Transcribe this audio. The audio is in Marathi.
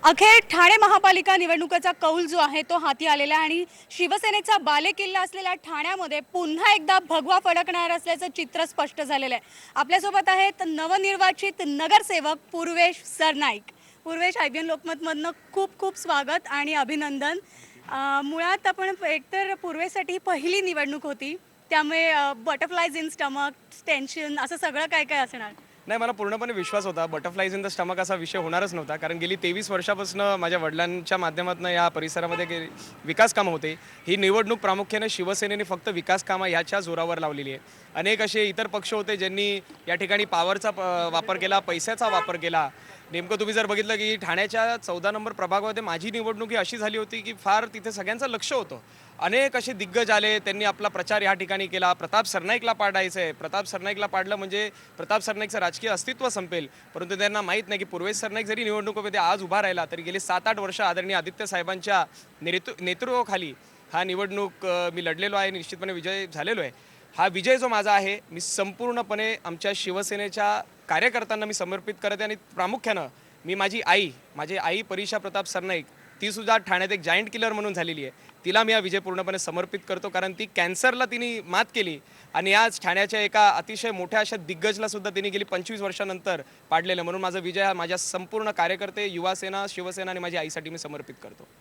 अखेर ठाणे महापालिका निवडणुकीचा कौल जो आहे तो हाती आलेला आहे आणि शिवसेनेचा बालेकिल्ला असलेल्या ठाण्यामध्ये पुन्हा एकदा भगवा फडकणार असल्याचं चित्र स्पष्ट झालेलं आहे. आपल्यासोबत आहेत नवनिर्वाचित नगरसेवक पूर्वेश सरनाईक. पूर्वेश, IBN लोकमतमधनं खूप खूप स्वागत आणि अभिनंदन. मुळात आपण एकतर पूर्वेसाठी पहिली निवडणूक होती, त्यामुळे बटरफ्लायज इन स्टमक, टेन्शन असं सगळं काय काय असणार? नाही, मला पूर्णपणे विश्वास होता बटरफ्लायज इन द स्टमक असा विषय होणारच नव्हता. कारण गेली 23 वर्षापासून माझ्या वडिलांच्या माध्यमातून या परिसरामध्ये विकास कामं होते. ही निवडणूक प्रामुख्याने शिवसेनेने फक्त विकास कामं ह्याच्या जोरावर लावलेली आहे. अनेक असे इतर पक्ष होते ज्यांनी या ठिकाणी पॉवरचा वापर केला, पैशाचा वापर केला. नेमकं तुम्ही जर बघितलं की ठाण्याच्या 14 नंबर प्रभागामध्ये माझी निवडणूक ही अशी झाली होती की फार तिथे सगळ्यांचं लक्ष होतं. अनेक असे दिग्गज आले, त्यांनी आपला प्रचार या ठिकाणी केला. प्रताप सरनाईकला पाडायचं आहे, प्रताप सरनाईकला पाडलं म्हणजे प्रताप सरनाईकचं राजकीय अस्तित्व संपेल. परंतु त्यांना माहीत नाही की पूर्वेश सरनाईक जरी निवडणुकीमध्ये आज उभा राहिला तरी गेली 7-8 वर्ष आदरणीय आदित्य साहेबांच्या नेतृत्वाखाली हा निवडणूक मी लढलेलो आहे, निश्चितपणे विजय झालेलो आहे. हा विजय जो माझा आहे, मी संपूर्णपणे आमच्या शिवसेनेच्या कार्यकर्त्यांना मी समर्पित करते आणि प्रामुख्यानं मी माझी आई परीक्षा प्रताप सरनाईक, ती सुद्धा ठाण्यात एक जायंट किलर म्हणून झालेली आहे. तिला मी हा विजय पूर्णपणे समर्पित करतो, कारण ती कॅन्सरला तिने मात केली आणि आज ठाण्याच्या एका अतिशय मोठ्या अशा दिग्गजला सुद्धा तिने गेली 25 वर्षानंतर पाडलेलं. म्हणून माझा विजय हा माझ्या संपूर्ण कार्यकर्ते, युवासेना, शिवसेना आणि माझ्या आईसाठी मी समर्पित करतो.